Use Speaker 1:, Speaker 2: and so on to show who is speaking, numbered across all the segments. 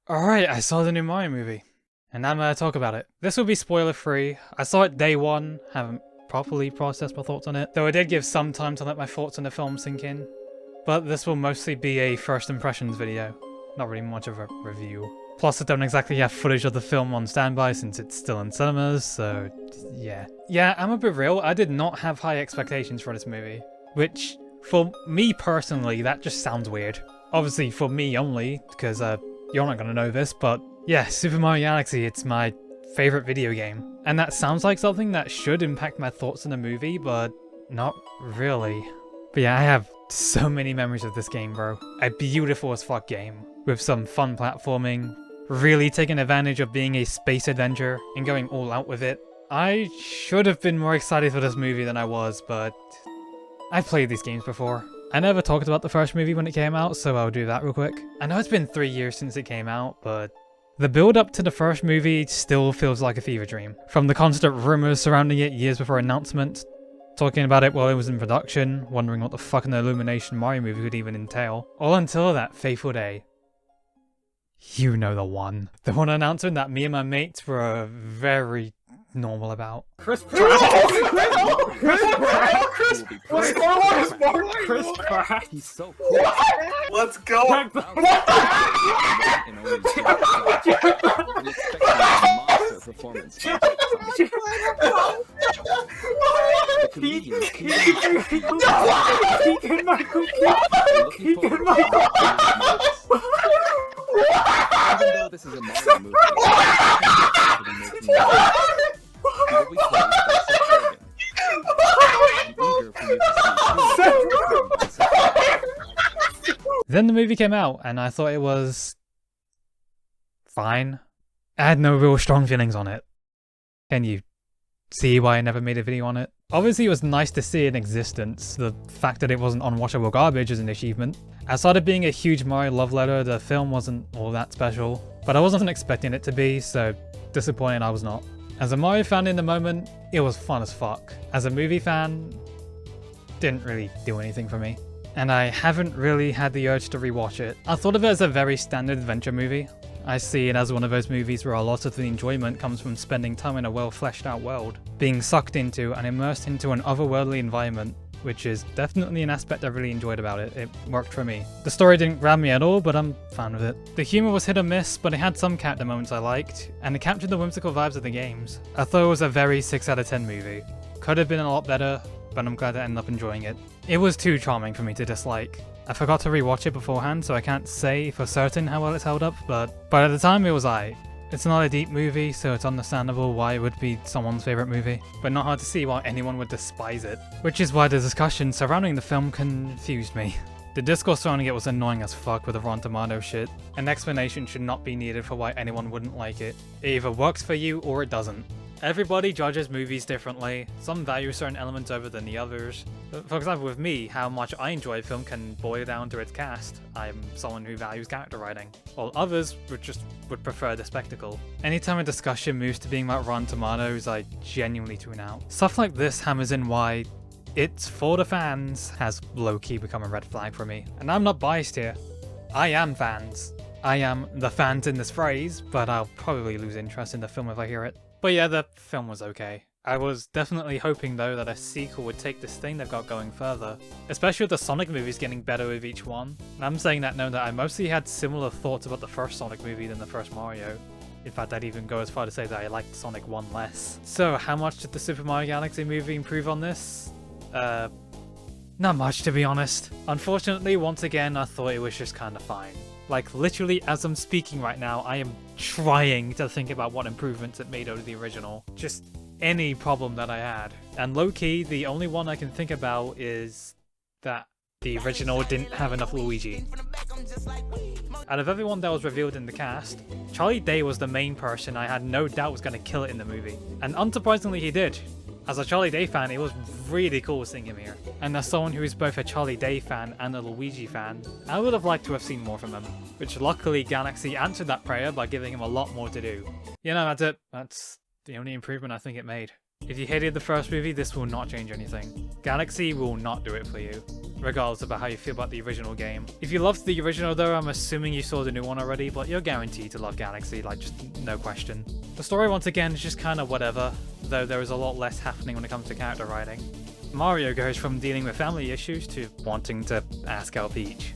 Speaker 1: Alright, I saw the new Mario movie, and I'm gonna talk about it. This will be spoiler free. I saw it day one, haven't properly processed my thoughts on it, though I did give some time to let my thoughts on the film sink in. But this will mostly be a first impressions video, not really much of a review. Plus I don't exactly have footage of the film on standby since it's still in cinemas, so yeah. Yeah, I'm a bit real, I did not have high expectations for this movie, which, for me personally, that just sounds weird. Obviously for me only, because you're not gonna know this, but yeah, Super Mario Galaxy, it's my favorite video game. And that sounds like something that should impact my thoughts on the movie, but not really. But yeah, I have so many memories of this game, bro. A beautiful as fuck game, with some fun platforming, really taking advantage of being a space adventure and going all out with it. I should have been more excited for this movie than I was, but I've played these games before. I never talked about the first movie when it came out, so I'll do that real quick. I know it's been 3 years since it came out, but the build up to the first movie still feels like a fever dream. From the constant rumors surrounding it years before announcement, talking about it while it was in production, wondering what the fuck an Illumination Mario movie could even entail, all until that fateful day. You know the one. The one announcement that me and my mates were very normal about.
Speaker 2: Chris Pratt! Chris Pratt!
Speaker 3: He's so cool.
Speaker 4: Let's go!
Speaker 3: Even though this is a Mario movie,
Speaker 1: Then the movie came out, and I thought it was fine. I had no real strong feelings on it. Can you see why I never made a video on it? Obviously it was nice to see it in existence. The fact that it wasn't unwatchable garbage is an achievement. Outside of being a huge Mario love letter, the film wasn't all that special. But I wasn't expecting it to be, so disappointed I was not. As a Mario fan in the moment, it was fun as fuck. As a movie fan, didn't really do anything for me. And I haven't really had the urge to rewatch it. I thought of it as a very standard adventure movie. I see it as one of those movies where a lot of the enjoyment comes from spending time in a well fleshed out world, being sucked into and immersed into an otherworldly environment, which is definitely an aspect I really enjoyed about it. It worked for me. The story didn't grab me at all, but I'm fine with it. The humour was hit or miss, but it had some character moments I liked, and it captured the whimsical vibes of the games. I thought it was a very 6 out of 10 movie. Could have been a lot better, but I'm glad I ended up enjoying it. It was too charming for me to dislike. I forgot to rewatch it beforehand, so I can't say for certain how well it's held up, but at the time it was aight. It's not a deep movie, so it's understandable why it would be someone's favourite movie, but not hard to see why anyone would despise it. Which is why the discussion surrounding the film confused me. The discourse surrounding it was annoying as fuck with the Rotten Tomatoes shit. An explanation should not be needed for why anyone wouldn't like it. It either works for you or it doesn't. Everybody judges movies differently. Some value certain elements over than the others. For example, with me, how much I enjoy a film can boil down to its cast. I'm someone who values character writing, while others would prefer the spectacle. Anytime a discussion moves to being about Rotten Tomatoes, I genuinely tune out. Stuff like this hammers in why it's for the fans has low-key become a red flag for me. And I'm not biased here. I am fans. I am the fans in this phrase, but I'll probably lose interest in the film if I hear it. But yeah, the film was okay. I was definitely hoping though that a sequel would take this thing they've got going further, especially with the Sonic movies getting better with each one. And I'm saying that knowing that I mostly had similar thoughts about the first Sonic movie than the first Mario. In fact, I'd even go as far to say that I liked Sonic 1 less. So how much did the Super Mario Galaxy movie improve on this? Not much, to be honest. Unfortunately, once again, I thought it was just kinda fine. Like, literally, as I'm speaking right now, I am trying to think about what improvements it made over the original. Just any problem that I had. And low-key, the only one I can think about is that the original didn't have enough Luigi. Out of everyone that was revealed in the cast, Charlie Day was the main person I had no doubt was going to kill it in the movie. And unsurprisingly, he did. As a Charlie Day fan, it was really cool seeing him here. And as someone who is both a Charlie Day fan and a Luigi fan, I would have liked to have seen more from him. Which luckily Galaxy answered that prayer by giving him a lot more to do. You know, that's it. That's the only improvement I think it made. If you hated the first movie, this will not change anything. Galaxy will not do it for you. regardless about how you feel about the original game. If you loved the original though, I'm assuming you saw the new one already, but you're guaranteed to love Galaxy, like just no question. The story once again is just kind of whatever, though there is a lot less happening when it comes to character writing. Mario goes from dealing with family issues to wanting to ask out Peach.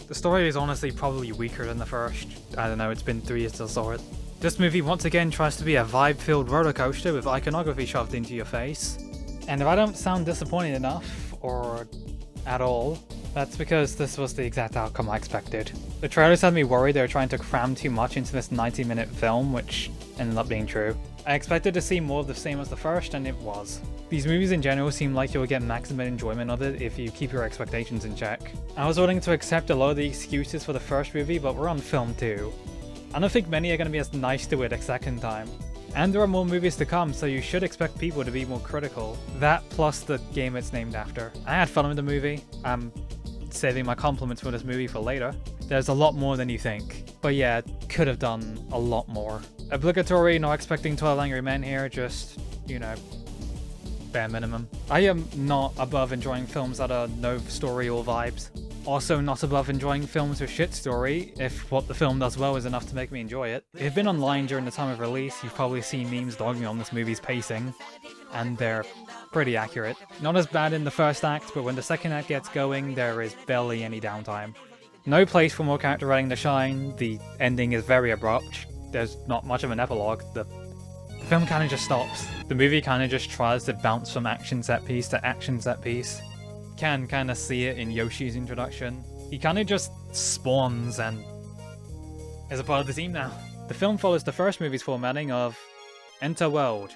Speaker 1: The story is honestly probably weaker than the first. I don't know, it's been 3 years since I saw it. This movie once again tries to be a vibe-filled roller coaster with iconography shoved into your face. And if I don't sound disappointed enough, or at all, that's because this was the exact outcome I expected. The trailers had me worried they were trying to cram too much into this 90-minute film, which ended up being true. I expected to see more of the same as the first, and it was. These movies in general seem like you'll get maximum enjoyment of it if you keep your expectations in check. I was willing to accept a lot of the excuses for the first movie, but we're on film too. I don't think many are going to be as nice to it a second time. And there are more movies to come, so you should expect people to be more critical. That plus the game it's named after. I had fun with the movie. I'm saving my compliments for this movie for later. There's a lot more than you think. But yeah, could have done a lot more. Obligatory, not expecting 12 Angry Men here, just, you know, bare minimum. I am not above enjoying films that are no story or vibes. Also not above enjoying films with shit story, if what the film does well is enough to make me enjoy it. If you've been online during the time of release, you've probably seen memes dogging on this movie's pacing, and they're pretty accurate. Not as bad in the first act, but when the second act gets going, there is barely any downtime. No place for more character writing to shine, the ending is very abrupt, there's not much of an epilogue, the film kinda just stops. The movie kinda just tries to bounce from action set piece to action set piece. Can kind of see it in Yoshi's introduction. He kind of just spawns and is a part of the team now. The film follows the first movie's formatting of enter world.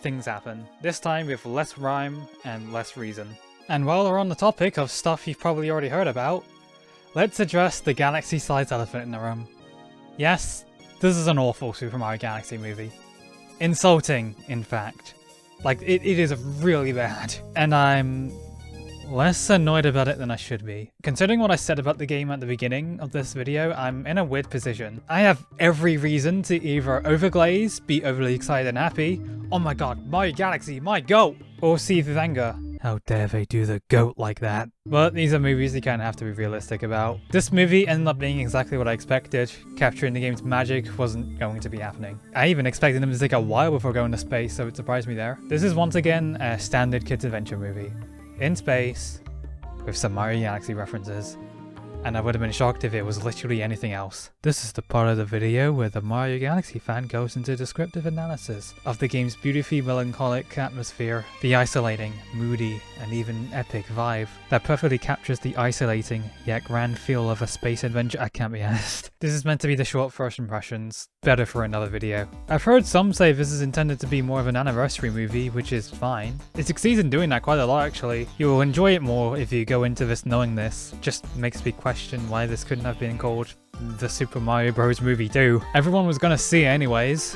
Speaker 1: Things happen. This time with less rhyme and less reason. And while we're on the topic of stuff you've probably already heard about, let's address the galaxy-sized elephant in the room. Yes, this is an awful Super Mario Galaxy movie. Insulting, in fact. Like, it is really bad. And I'm less annoyed about it than I should be. Considering what I said about the game at the beginning of this video, I'm in a weird position. I have every reason to either overglaze, be overly excited and happy, oh my god, Mario Galaxy, my goat! Or seethe with anger. How dare they do the goat like that? But these are movies you kind of have to be realistic about. This movie ended up being exactly what I expected. Capturing the game's magic wasn't going to be happening. I even expected them to take a while before going to space, so it surprised me there. This is once again a standard kids adventure movie. In space, with some Mario Galaxy references, and I would have been shocked if it was literally anything else. This is the part of the video where the Mario Galaxy fan goes into descriptive analysis of the game's beautifully melancholic atmosphere, the isolating, moody, and even epic vibe that perfectly captures the isolating yet grand feel of a space adventure. I can't be asked. This is meant to be the short first impressions, better for another video. I've heard some say this is intended to be more of an anniversary movie, which is fine. It succeeds in doing that quite a lot actually. You will enjoy it more if you go into this knowing this. Just makes me question why this couldn't have been called the Super Mario Bros. Movie 2. Everyone was gonna see it anyways.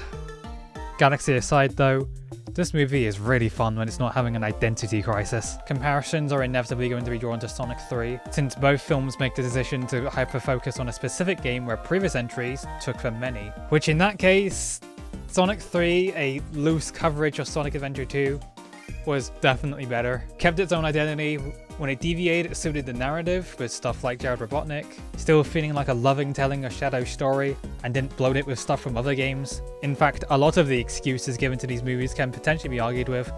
Speaker 1: Galaxy aside though, this movie is really fun when it's not having an identity crisis. Comparisons are inevitably going to be drawn to Sonic 3, since both films make the decision to hyper-focus on a specific game where previous entries took from many. Which in that case, Sonic 3, a loose coverage of Sonic Adventure 2, was definitely better. Kept its own identity. When it deviated, it suited the narrative with stuff like Jared Robotnik, still feeling like a loving telling of Shadow's story, and didn't bloat it with stuff from other games. In fact, a lot of the excuses given to these movies can potentially be argued with,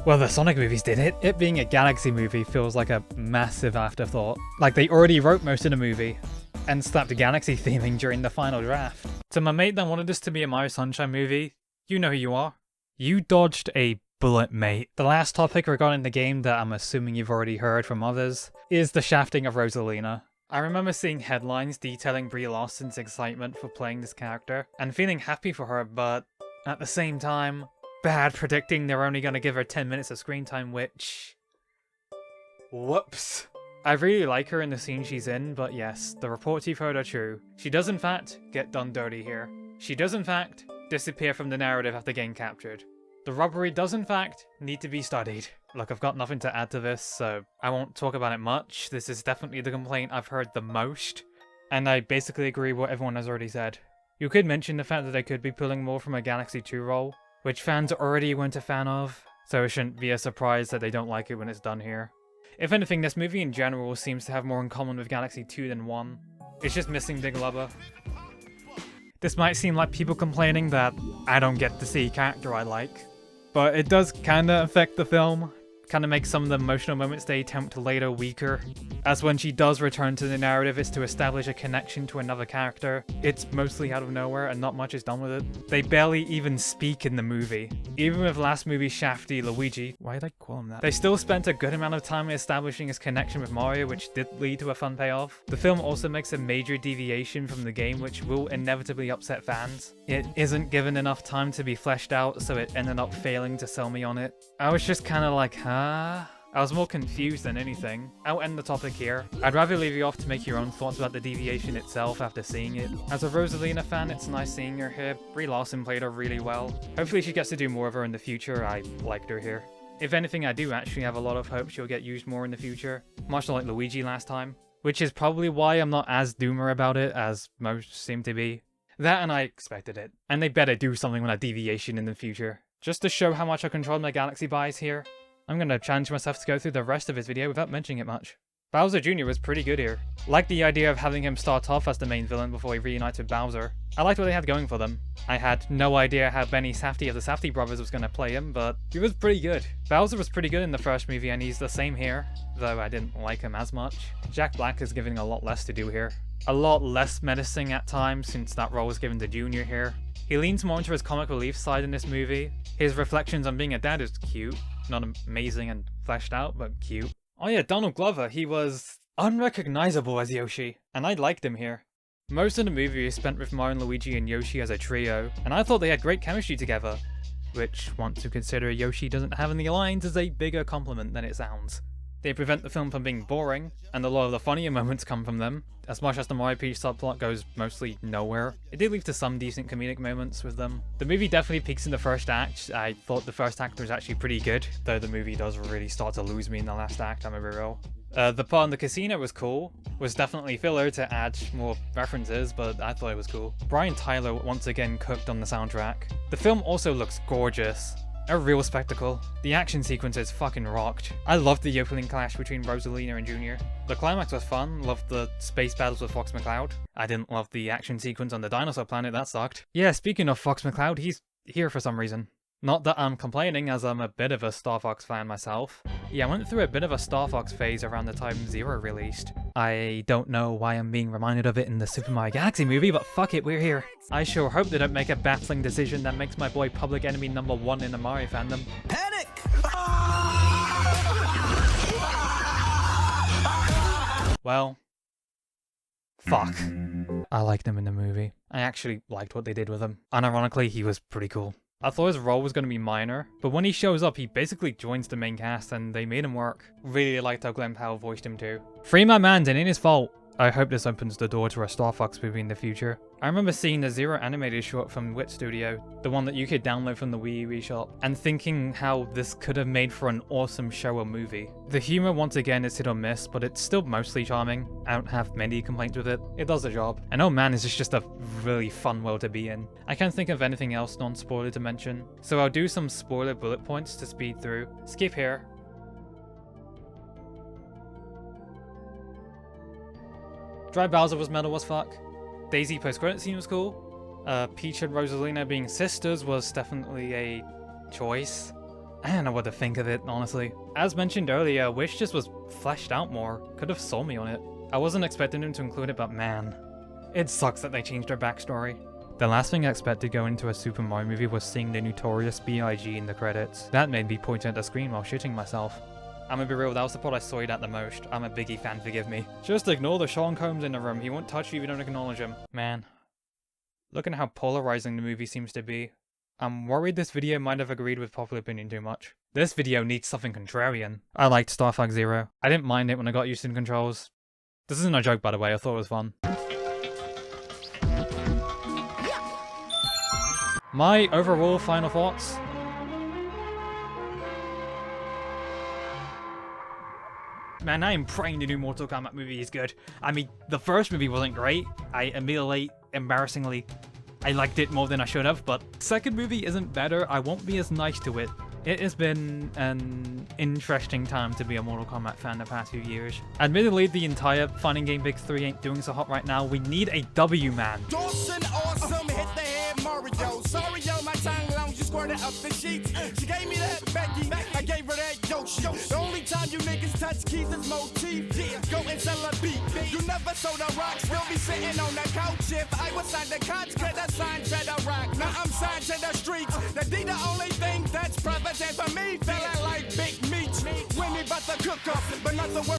Speaker 1: well, the Sonic movies did it. It being a Galaxy movie feels like a massive afterthought. Like they already wrote most of the movie, and slapped Galaxy theming during the final draft. To my mate that wanted this to be a Mario Sunshine movie, you know who you are. You dodged a bullet, mate. The last topic regarding the game that I'm assuming you've already heard from others is the shafting of Rosalina. I remember seeing headlines detailing Brie Larson's excitement for playing this character and feeling happy for her, but at the same time, bad predicting they're only going to give her 10 minutes of screen time, which... whoops. I really like her in the scene she's in, but yes, the reports you've heard are true. She does in fact get done dirty here. She does in fact disappear from the narrative after getting captured. The robbery does in fact need to be studied. Look, I've got nothing to add to this, so I won't talk about it much. This is definitely the complaint I've heard the most, and I basically agree with what everyone has already said. You could mention the fact that they could be pulling more from a Galaxy 2 role, which fans already weren't a fan of, so it shouldn't be a surprise that they don't like it when it's done here. If anything, this movie in general seems to have more in common with Galaxy 2 than 1. It's just missing Big Lover. This might seem like people complaining that I don't get to see a character I like, but it does kinda affect the film. Kinda makes some of the emotional moments they attempt to later weaker. As when she does return to the narrative, it's to establish a connection to another character. It's mostly out of nowhere and not much is done with it. They barely even speak in the movie. Even with last movie's Shafty Luigi, why did I call him that? They still spent a good amount of time establishing his connection with Mario, which did lead to a fun payoff. The film also makes a major deviation from the game, which will inevitably upset fans. It isn't given enough time to be fleshed out, so it ended up failing to sell me on it. I was just kinda like, huh? I was more confused than anything. I'll end the topic here. I'd rather leave you off to make your own thoughts about the deviation itself after seeing it. As a Rosalina fan, it's nice seeing her here. Brie Larson played her really well. Hopefully she gets to do more of her in the future. I liked her here. If anything, I do actually have a lot of hope she'll get used more in the future, much like Luigi last time, which is probably why I'm not as doomer about it as most seem to be. That and I expected it. And they better do something with that deviation in the future. Just to show how much I controlled my Galaxy buys here, I'm gonna challenge myself to go through the rest of his video without mentioning it much. Bowser Jr. was pretty good here. Liked the idea of having him start off as the main villain before he reunites with Bowser. I liked what they had going for them. I had no idea how Benny Safdie of the Safdie brothers was gonna play him, but he was pretty good. Bowser was pretty good in the first movie and he's the same here, though I didn't like him as much. Jack Black is giving a lot less to do here. A lot less menacing at times since that role was given to Junior here. He leans more into his comic relief side in this movie. His reflections on being a dad is cute. Not amazing and fleshed out, but cute. Oh yeah, Donald Glover, he was unrecognizable as Yoshi, and I liked him here. Most of the movie is spent with Mario, Luigi, and Yoshi as a trio, and I thought they had great chemistry together, which, once you consider Yoshi doesn't have any lines, is a bigger compliment than it sounds. They prevent the film from being boring, and a lot of the funnier moments come from them. As much as the Mario Peach subplot goes mostly nowhere, it did lead to some decent comedic moments with them. The movie definitely peaks in the first act. I thought the first act was actually pretty good, though the movie does really start to lose me in the last act, I'm gonna be real. The part in the casino was cool. Was definitely filler to add more references, but I thought it was cool. Brian Tyler once again cooked on the soundtrack. The film also looks gorgeous. A real spectacle. The action sequences fucking rocked. I loved the opening clash between Rosalina and Junior. The climax was fun, loved the space battles with Fox McCloud. I didn't love the action sequence on the dinosaur planet, that sucked. Yeah, speaking of Fox McCloud, he's here for some reason. Not that I'm complaining, as I'm a bit of a Star Fox fan myself. Yeah, I went through a bit of a Star Fox phase around the time Zero released. I don't know why I'm being reminded of it in the Super Mario Galaxy movie, but fuck it, we're here. I sure hope they don't make a baffling decision that makes my boy public enemy #1 in the Mario fandom.
Speaker 3: Panic!
Speaker 1: Well, fuck. I liked him in the movie. I actually liked what they did with him. Unironically, he was pretty cool. I thought his role was going to be minor, but when he shows up, he basically joins the main cast and they made him work. Really liked how Glenn Powell voiced him too. Free my man, it ain't his fault. I hope this opens the door to a Star Fox movie in the future. I remember seeing the Zero animated short from Wit Studio, the one that you could download from the Wii U eShop, and thinking how this could have made for an awesome show or movie. The humor once again is hit or miss, but it's still mostly charming. I don't have many complaints with it. It does the job. And oh man, is this just a really fun world to be in. I can't think of anything else non-spoiler to mention, so I'll do some spoiler bullet points to speed through. Skip here. Dry Bowser was metal as fuck. Daisy post-credit scene was cool. Peach and Rosalina being sisters was definitely a choice. I don't know what to think of it, honestly. As mentioned earlier, Wish just was fleshed out more. Could have sold me on it. I wasn't expecting them to include it, but man. It sucks that they changed her backstory. The last thing I expected going into a Super Mario movie was seeing the notorious B.I.G. in the credits. That made me point at the screen while shitting myself. I'm gonna be real, that was the part I saw it at the most. I'm a Biggie fan, forgive me. Just ignore the Sean Combs in the room, he won't touch you if you don't acknowledge him. Man. Look at how polarizing the movie seems to be. I'm worried this video might have agreed with popular opinion too much. This video needs something contrarian. I liked Star Fox Zero. I didn't mind it when I got used to the controls. This isn't a joke by the way, I thought it was fun. My overall final thoughts? Man, I am praying the new Mortal Kombat movie is good. I mean, the first movie wasn't great. I immediately, embarrassingly, I liked it more than I should have, but second movie isn't better. I won't be as nice to it. It has been an interesting time to be a Mortal Kombat fan the past few years. Admittedly, the entire fighting game Big 3 ain't doing so hot right now. We need a W, man.
Speaker 4: Dawson, awesome, hit the head, Mario. Sorry, yo, my tongue long, you squirted up the sheets. She gave me that Becky, I gave her that Yoshi. The only time you niggas touch keys is motif. Yeah, go and sell a beat. You never sold a rock, still be sitting on the couch. If I was signed the couch, could I sign to the rock? Now I'm signed to the streets. That be the only thing that's prevalent for me. Feeling like big meat. When we about to cook up, but nothing worth